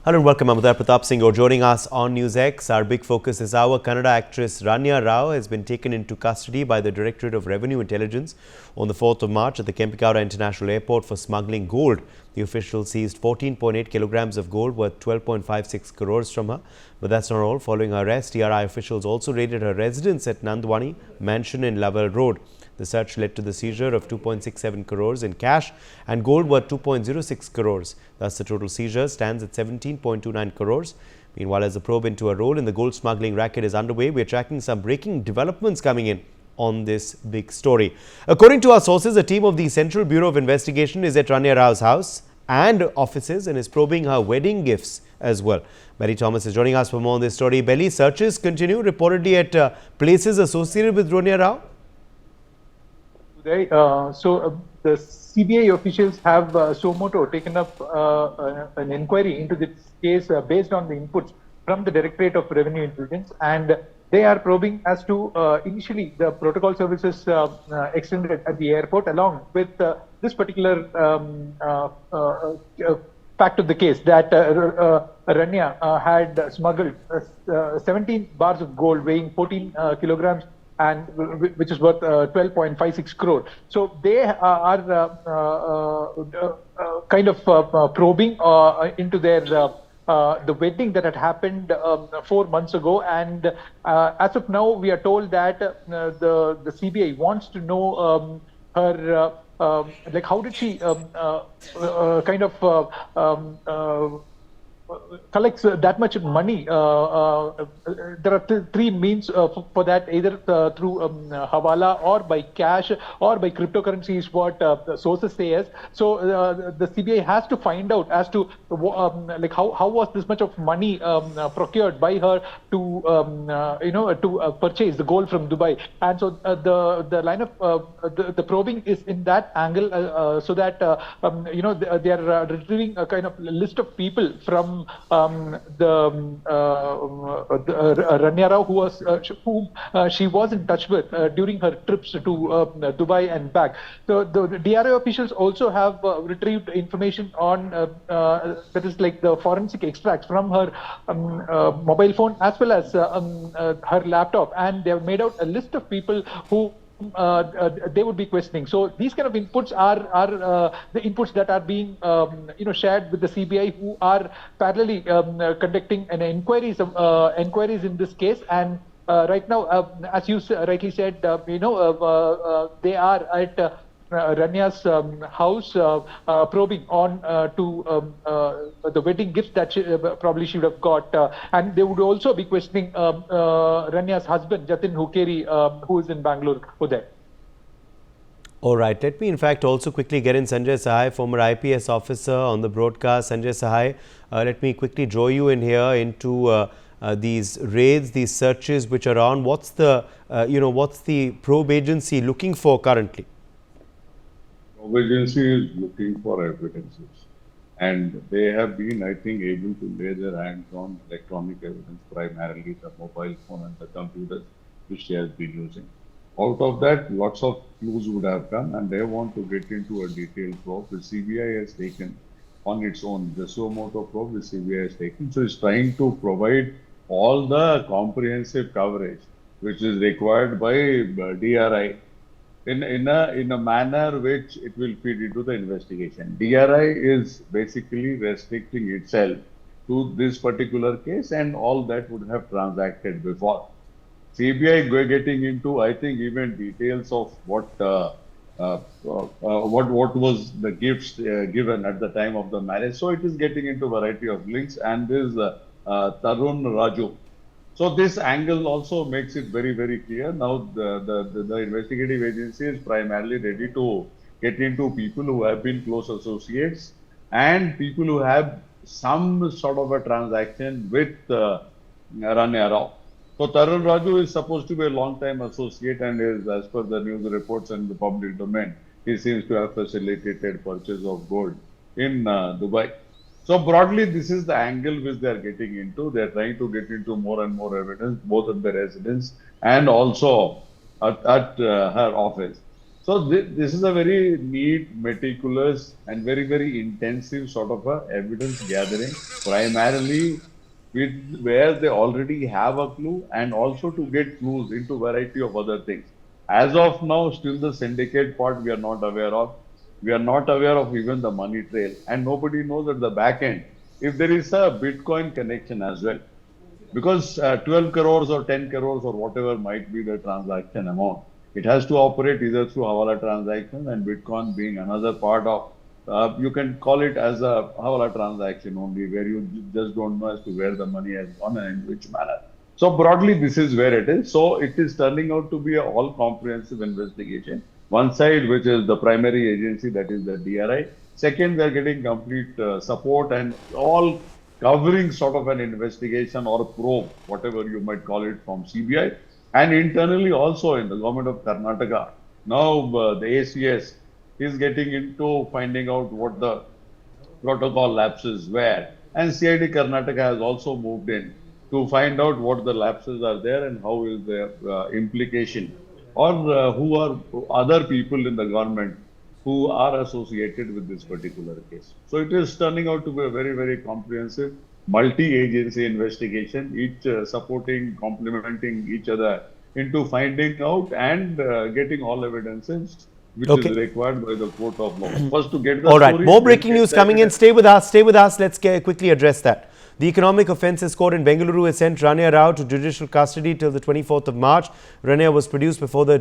Hello and welcome. I'm Pratap Singh. You're joining us on NewsX. Our big focus is our Kannada actress Ranya has been taken into custody by the Directorate of Revenue Intelligence on the 4th of March at the Kempegowda International Airport for smuggling gold. The officials seized 14.8 kilograms of gold worth 12.56 crores from her. But that's not all. Following her arrest, TRI officials also raided her residence at Nandwani Mansion in Lovell Road. The search led to the seizure of 2.67 crores in cash and gold worth 2.06 crores. Thus, the total seizure stands at 17.29 crores. Meanwhile, as the probe into a role in the gold smuggling racket is underway, we are tracking some breaking developments coming in on this big story. According to our sources, a team of the Central Bureau of Investigation is at Ranya Rao's house and offices and is probing her wedding gifts as well. Belly Thomas is joining us for more on this story. Belly, searches continue reportedly at places associated with Ranya Rao. The CBI officials have taken up an inquiry into this case based on the inputs from the Directorate of Revenue Intelligence, and they are probing as to initially the protocol services extended at the airport, along with this particular fact of the case that Ranya had smuggled 17 bars of gold weighing 14 kilograms and which is worth 12.56 crore. So they are probing into their the wedding that had happened 4 months ago, and as of now, we are told that the CBI wants to know her like how did she collects that much money. There are three means for that, either through hawala or by cash or by cryptocurrency is what the sources say as. So the CBI has to find out as to like how was this much of money procured by her to to purchase the gold from Dubai. And so the line of the probing is in that angle, so that they are retrieving a kind of list of people from Ranya Rao, whom she was in touch with during her trips to Dubai and back. So the DRI officials also have retrieved information on that is like the forensic extracts from her mobile phone as well as her laptop, and they have made out a list of people who they would be questioning. So these kind of inputs are the inputs that are being shared with the CBI, who are parallelly conducting an inquiries in this case. And right now, as you rightly said, they are at Ranya's house probing on to the wedding gifts that she would have got, and they would also be questioning Ranya's husband Jatin Hukeri, who is in Bangalore. Uday. All right, let me in fact also quickly get in Sanjay Sahai, former IPS officer on the broadcast. Sanjay Sahai, let me quickly draw you in here into these raids, these searches which are on. What's the what's the probe agency looking for currently? The agency is looking for evidences, and they have been, I think, able to lay their hands on electronic evidence, primarily the mobile phone and the computers which she has been using. Out of that, lots of clues would have come, and they want to get into a detailed probe. The CBI has taken on its own the suo motu probe. The CBI has taken, so it's trying to provide all the comprehensive coverage which is required by DRI. In a manner which it will feed into the investigation. DRI is basically restricting itself to this particular case and all that would have transacted before. CBI getting into, I think, even details of what was the gifts given at the time of the marriage. So it is getting into a variety of links, and this Tarun Raju. So this angle also makes it very, very clear. Now the investigative agency is primarily ready to get into people who have been close associates and people who have some sort of a transaction with Ranya Rao. So Tarun Raju is supposed to be a long-time associate and is, as per the news reports and the public domain, he seems to have facilitated purchase of gold in Dubai. So broadly, this is the angle which they are getting into. They are trying to get into more and more evidence, both at the residence and also at her office. So this is a very neat, meticulous, and very, very intensive sort of a evidence gathering, primarily with where they already have a clue and also to get clues into variety of other things. As of now, still the syndicate part we are not aware of. We are not aware of even the money trail, and nobody knows at the back end if there is a Bitcoin connection as well. Because 12 crores or 10 crores or whatever might be the transaction amount, it has to operate either through Hawala transactions and Bitcoin being another part of, you can call it as a Hawala transaction only, where you just don't know as to where the money has gone and in which manner. So broadly, this is where it is. So it is turning out to be a all comprehensive investigation. One side, which is the primary agency, that is the DRI. Second, we are getting complete support and all covering sort of an investigation or a probe, whatever you might call it, from CBI. And internally also in the government of Karnataka. Now the ACS is getting into finding out what the protocol lapses were. And CID Karnataka has also moved in to find out what the lapses are there and how is their implication, or who are other people in the government who are associated with this particular case. So it is turning out to be a very, very comprehensive multi-agency investigation, each supporting, complementing each other into finding out and getting all evidences which is required by the court of law. First to get the All right, story, more breaking news coming in. Stay with us. Stay with us. Let's quickly address that. The Economic Offences Court in Bengaluru has sent Ranya Rao to judicial custody till the 24th of March. Ranya was produced before the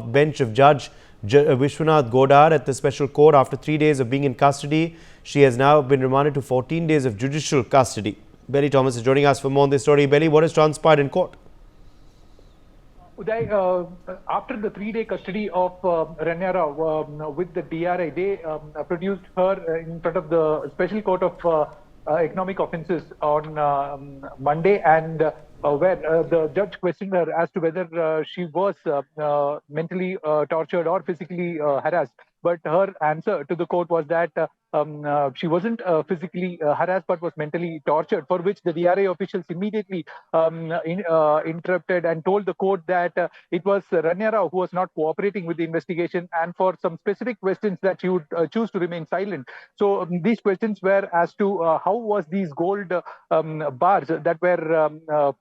bench of Judge Vishwanath Godar at the special court after 3 days of being in custody. She has now been remanded to 14 days of judicial custody. Belly Thomas is joining us for more on this story. Belly, what has transpired in court? Uday, after the 3-day custody of Ranya Rao with the DRI, they produced her in front of the Special Court of Economic Offences on Monday, and where the judge questioned her as to whether she was mentally tortured or physically harassed. But her answer to the court was that she wasn't physically harassed but was mentally tortured, for which the DRI officials immediately interrupted and told the court that it was Ranya Rao who was not cooperating with the investigation, and for some specific questions that she would choose to remain silent. So these questions were as to how was these gold bars that were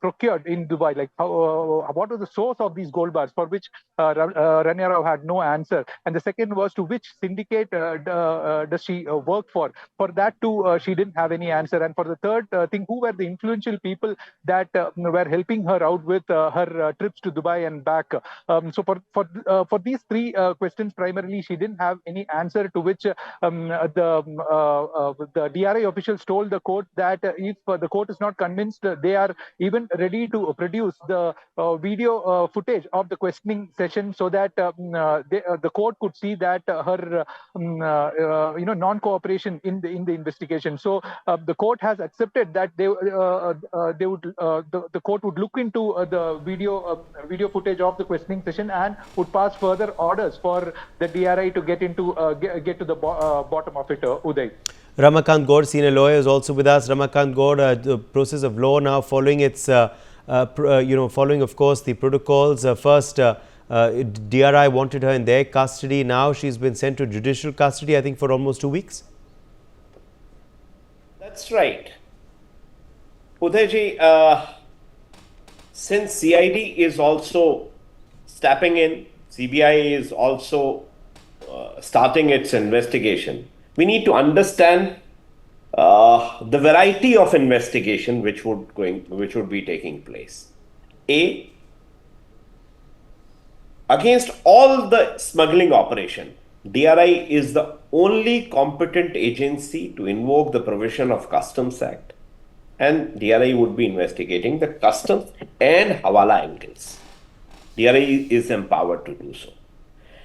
procured in Dubai, like what was the source of these gold bars, for which Ranya Rao had no answer. And the second was to which syndicate does she work for? For that too, she didn't have any answer. And for the third thing, who were the influential people that were helping her out with her trips to Dubai and back? So for these three questions, primarily, she didn't have any answer, to which the DRI officials told the court that if the court is not convinced, they are even ready to produce the video footage of the questioning session, so that the court could see that her non-cooperation in the investigation. So the court has accepted that the court would look into the video footage of the questioning session and would pass further orders for the DRI to get to the bottom of it. Uday. Ramakant Gaur, senior lawyer, is also with us. Ramakant Gaur, the process of law now following its, following, of course, the protocols. First, DRI wanted her in their custody. Now she's been sent to judicial custody, I think, for almost 2 weeks. That's right. Udayji, since CID is also stepping in, CBI is also starting its investigation, we need to understand the variety of investigation which would be taking place. Against all the smuggling operation, DRI is the only competent agency to invoke the provision of Customs Act, and DRI would be investigating the customs and Hawala angles. DRI is empowered to do so.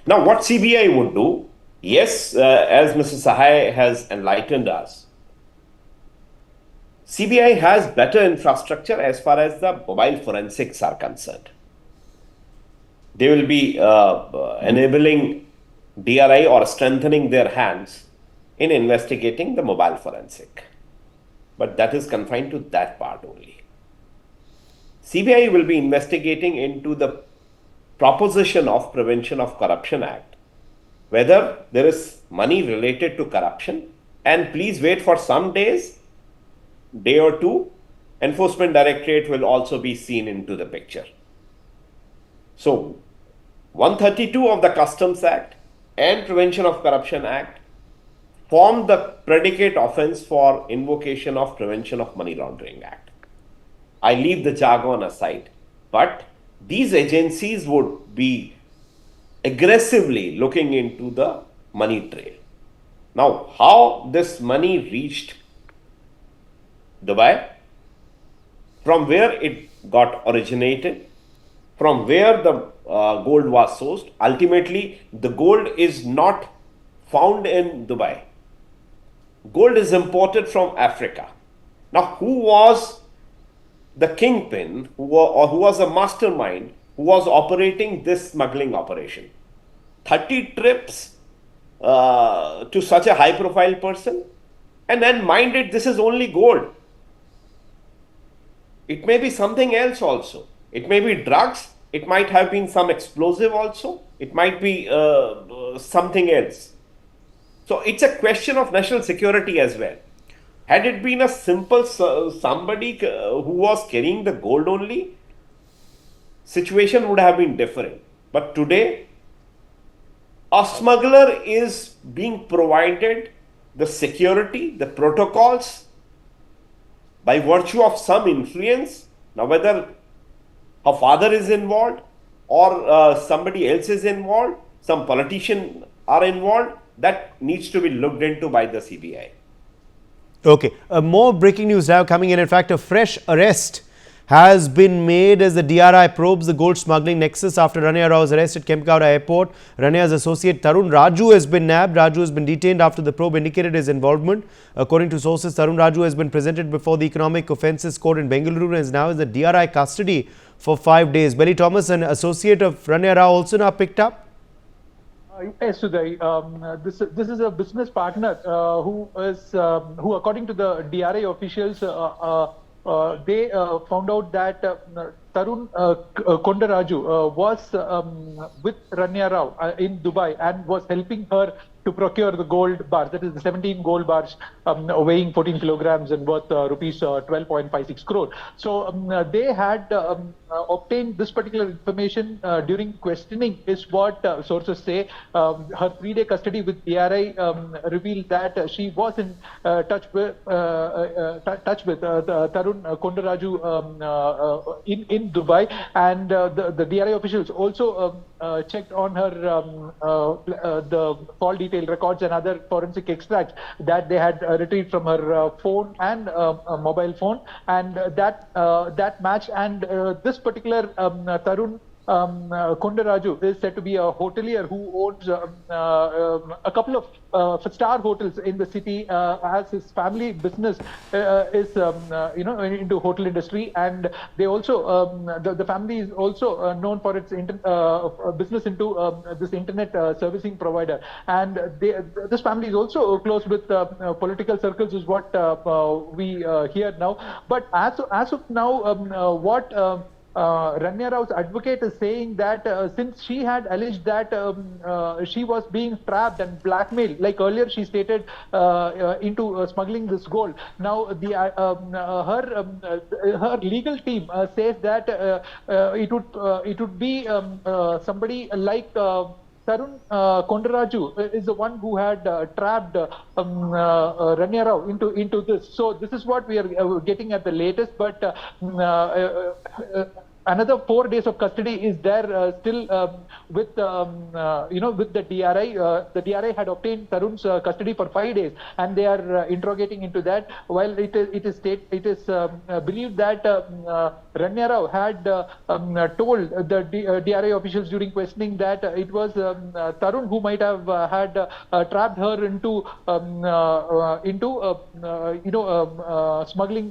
Now, what CBI would do, yes, as Mr. Sahai has enlightened us, CBI has better infrastructure as far as the mobile forensics are concerned. They will be enabling DRI or strengthening their hands in investigating the mobile forensic. But that is confined to that part only. CBI will be investigating into the proposition of Prevention of Corruption Act, whether there is money related to corruption. And please wait for some days, day or two, Enforcement Directorate will also be seen into the picture. So, 132 of the Customs Act and Prevention of Corruption Act form the predicate offence for invocation of Prevention of Money Laundering Act. I leave the jargon aside, but these agencies would be aggressively looking into the money trail. Now, how this money reached Dubai, from where it got originated, from where the gold was sourced. Ultimately, the gold is not found in Dubai. Gold is imported from Africa. Now, who was the kingpin, who was a mastermind, who was operating this smuggling operation? 30 trips to such a high profile person, and then mind it, this is only gold. It may be something else also. It may be drugs. It might have been some explosive also. It might be something else. So it's a question of national security as well. Had it been a simple somebody who was carrying the gold only, situation would have been different. But today, a smuggler is being provided the security, the protocols by virtue of some influence. Now, whether her father is involved or somebody else is involved, some politicians are involved, that needs to be looked into by the CBI. Okay, more breaking news now coming in. In fact, a fresh arrest has been made as the DRI probes the gold smuggling nexus after Ranya Rao's arrest at Kempegowda Airport. Ranya's associate Tarun Raju has been nabbed. Raju has been detained after the probe indicated his involvement. According to sources, Tarun Raju has been presented before the Economic Offences Court in Bengaluru and is now in the DRI custody for 5 days. Belly Thomas, an associate of Ranya Rao, also now picked up. Yes, Sudhai. This is a business partner who, according to the DRI officials, they found out that Tarun Kondaraju was with Ranya Rao in Dubai and was helping her to procure the gold bars, that is the 17 gold bars weighing 14 kilograms and worth rupees 12.56 crore. So they had obtained this particular information during questioning, is what sources say. Her 3-day custody with DRI revealed that she was in touch with Tarun Kondaraju in Dubai, and the DRI officials also checked on her the call detail records and other forensic extracts that they had retrieved from her phone and mobile phone, and that matched. And this particular Tarun Kondaraju is said to be a hotelier who owns a couple of star hotels in the city, as his family business is into hotel industry, and they also the family is also known for its business into this internet servicing provider, and this family is also close with political circles, is what we hear now. But as of now, what Ranya Rao's advocate is saying that since she had alleged that she was being trapped and blackmailed, like earlier she stated, into smuggling this gold. Now her legal team says that it would be somebody like Tarun Kondaraju is the one who had trapped Ranya Rao into this. So this is what we are getting at the latest. But another 4 days of custody is there still with the DRI. The DRI had obtained Tarun's custody for 5 days, and they are interrogating into that. While it is believed that Ranya Rao had told the DRI officials during questioning that it was Tarun who might have had trapped her into smuggling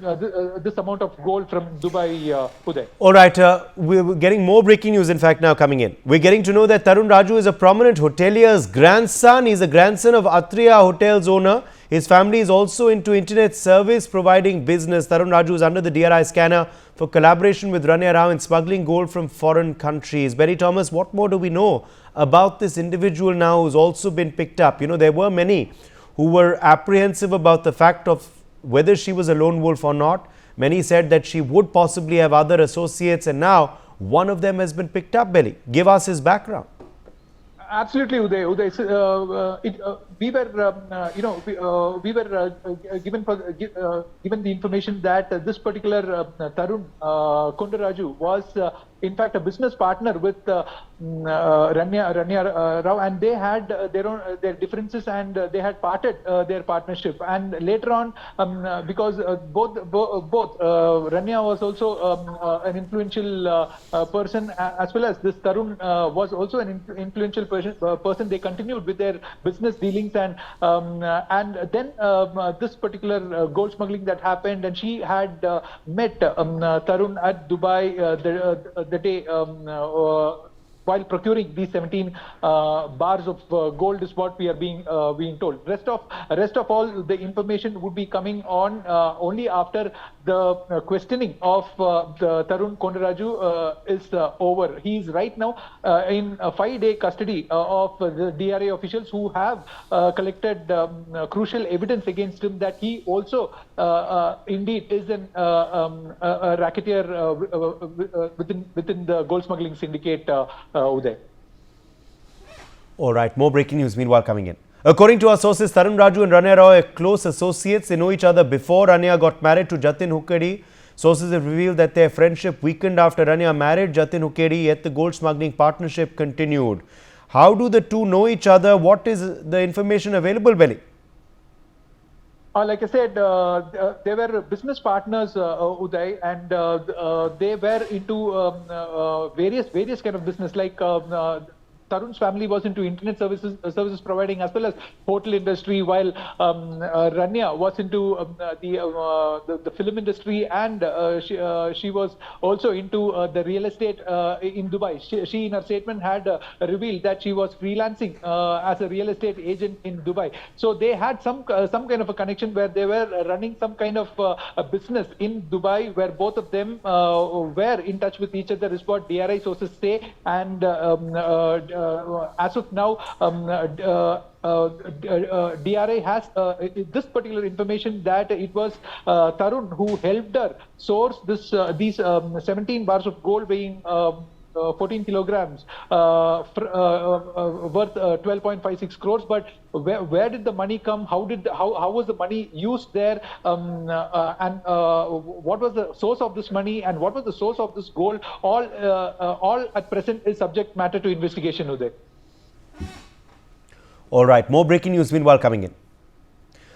this amount of gold from Dubai. Uday. All right, we're getting more breaking news, in fact, now coming in. We're getting to know that Tarun Raju is a prominent hotelier's grandson. He's a grandson of Atria Hotels owner. His family is also into internet service providing business. Tarun Raju is under the DRI scanner for collaboration with Ranya Rao in smuggling gold from foreign countries. Benny Thomas, what more do we know about this individual now who's also been picked up? You know, there were many who were apprehensive about the fact of whether she was a lone wolf or not. Many said that she would possibly have other associates, and now one of them has been picked up. Belly, give us his background. Absolutely, Uday. We were, we were given the information that this particular Tarun Kondaraju was, in fact, a business partner with Ranya Rao, and they had their differences, and they had parted their partnership. And later on, because both Ranya was also an influential person, as well as this Tarun was also an influential person. They continued with their business dealings, and then this particular gold smuggling that happened, and she had met Tarun at Dubai the day while procuring these 17 bars of gold is what we are being told. Rest of all the information would be coming on only after the questioning of the Tarun Kondaraju is over. He is right now in a 5-day custody of the DRA officials who have collected crucial evidence against him that he also indeed is a racketeer within the gold smuggling syndicate. Uday. All right, more breaking news meanwhile coming in. According to our sources, Tarun Raju and Ranya Rao are close associates. They know each other before Ranya got married to Jatin Hukkedi. Sources have revealed that their friendship weakened after Ranya married Jatin Hukkedi, yet the gold smuggling partnership continued. How do the two know each other? What is the information available, Belly? Like I said, they were business partners, Uday, and they were into various kind of business, like Tarun's family was into internet services providing, as well as hotel industry, while Ranya was into the film industry, and she was also into the real estate in Dubai. She in her statement had revealed that she was freelancing as a real estate agent in Dubai. So they had some kind of a connection where they were running some kind of a business in Dubai, where both of them were in touch with each other, is what DRI sources say. And as of now, DRI has this particular information that it was Tarun who helped her source these 17 bars of gold weighing 14 kilograms worth 12.56 crores. But where did the money come? How was the money used there? And what was the source of this money? And what was the source of this gold? All at present is subject matter to investigation, Uday. All right, more breaking news meanwhile coming in.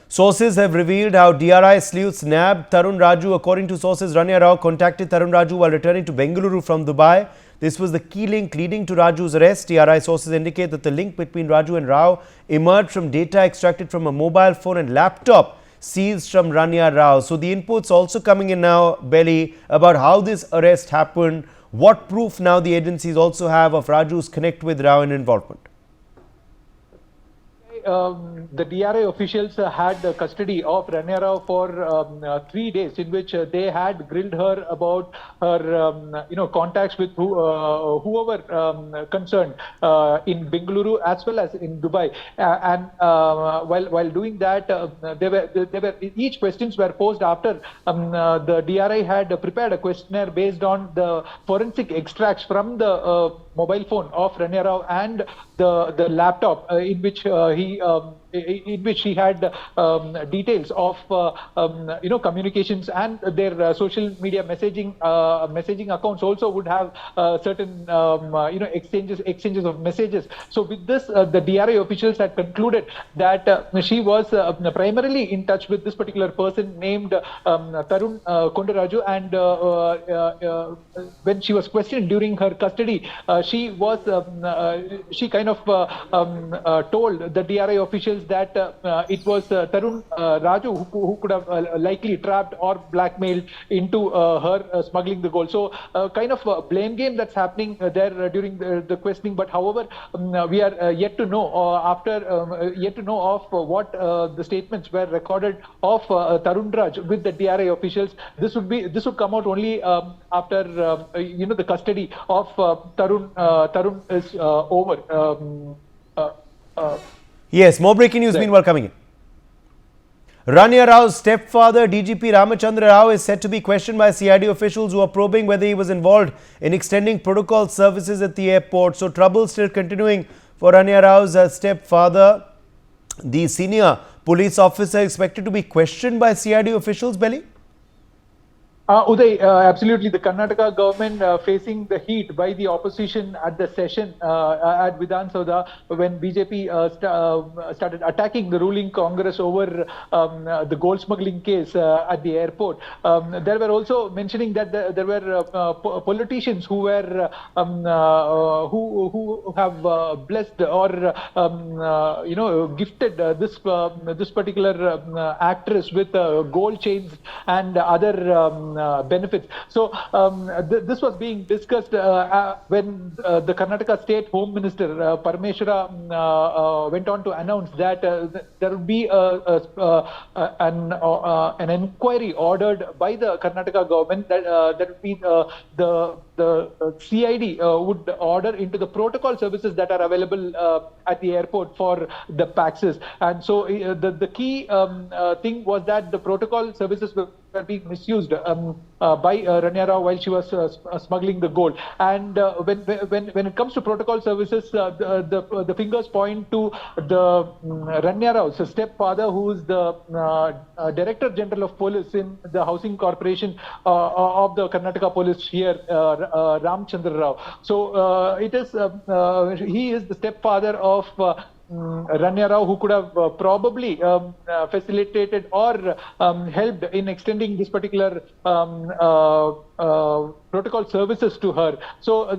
Sources have revealed how DRI sleuths nabbed Tarun Raju. According to sources, Ranya Rao contacted Tarun Raju while returning to Bengaluru from Dubai. This was the key link leading to Raju's arrest. DRI sources indicate that the link between Raju and Rao emerged from data extracted from a mobile phone and laptop seized from Ranya Rao. So the inputs also coming in now, Belly, about how this arrest happened. What proof now the agencies also have of Raju's connect with Rao and involvement? The DRI officials had custody of Ranya Rao for 3 days, in which they had grilled her about her, contacts with whoever concerned in Bengaluru as well as in Dubai. And while doing that, each questions were posed after the DRI had prepared a questionnaire based on the forensic extracts from the mobile phone of Ranya Rao and the laptop in which he had details of communications, and their social media messaging accounts also would have certain exchanges of messages. So with this, the DRI officials had concluded that she was primarily in touch with this particular person named Tarun Kondaraju, and when she was questioned during her custody, she kind of told the DRI officials believes that it was Tarun Raju who could have likely trapped or blackmailed into her smuggling the gold. So kind of a blame game that's happening there during the questioning. But however, we are yet to know yet to know of what the statements were recorded of Tarun Raj with the DRI officials. This would come out only after the custody of Tarun is over. Yes, more breaking news meanwhile coming in. Ranya Rao's stepfather, DGP Ramachandra Rao, is said to be questioned by CID officials who are probing whether he was involved in extending protocol services at the airport. So trouble still continuing for Ranya Rao's stepfather. The senior police officer expected to be questioned by CID officials, Belly? Uday, absolutely. The Karnataka government facing the heat by the opposition at the session at Widens when BJP started attacking the ruling Congress over the gold smuggling case at the airport. There were also mentioning that there were politicians who were who have blessed or gifted this particular actress with gold chains and other benefits. So this was being discussed when the Karnataka State Home Minister Parameshwara went on to announce that there will be an inquiry ordered by the Karnataka government that would be the CID would order into the protocol services that are available at the airport for the PAXs. And so the key thing was that the protocol services were being misused by Ranya Rao while she was smuggling the gold. And when it comes to protocol services, the fingers point to the Ranya Rao's stepfather, who is the Director General of Police in the Housing Corporation of the Karnataka Police here, Ramachandra Rao. So it is he is the stepfather of Ranya Rao, who could have probably facilitated or helped in extending this particular protocol services to her. So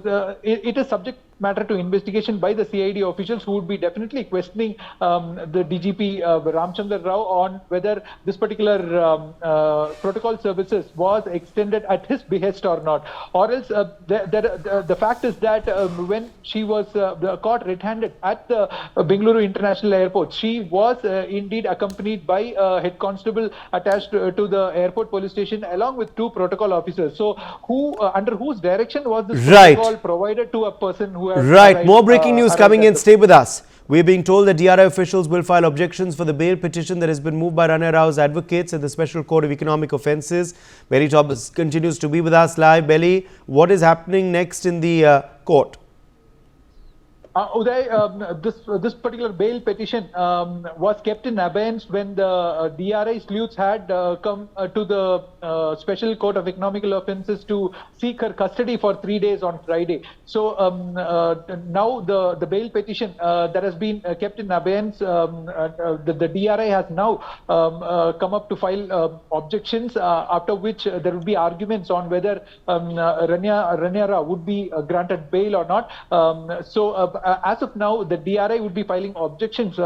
it is subject matter to investigation by the CID officials, who would be definitely questioning the DGP Ramachandra Rao on whether this particular protocol services was extended at his behest or not. Or else the fact is that when she was caught red-handed at the Bengaluru International Airport, she was indeed accompanied by a head constable attached to the airport police station along with 2 protocol officers. So who under whose direction was this protocol provided to a person who has Right. More breaking news coming in. Stay with us. We're being told that DRI officials will file objections for the bail petition that has been moved by Ranya Rao's advocates at the Special Court of Economic Offences. Belly Thomas continues to be with us live. Belly, what is happening next in the court? Uday, this particular bail petition was kept in abeyance when the DRI sleuths had come to the Special Court of Economical Offences to seek her custody for 3 days on Friday. So now the bail petition that has been kept in abeyance, the DRI has now come up to file objections, after which there will be arguments on whether Ranya Rao would be granted bail or not. As of now, the DRI would be filing objections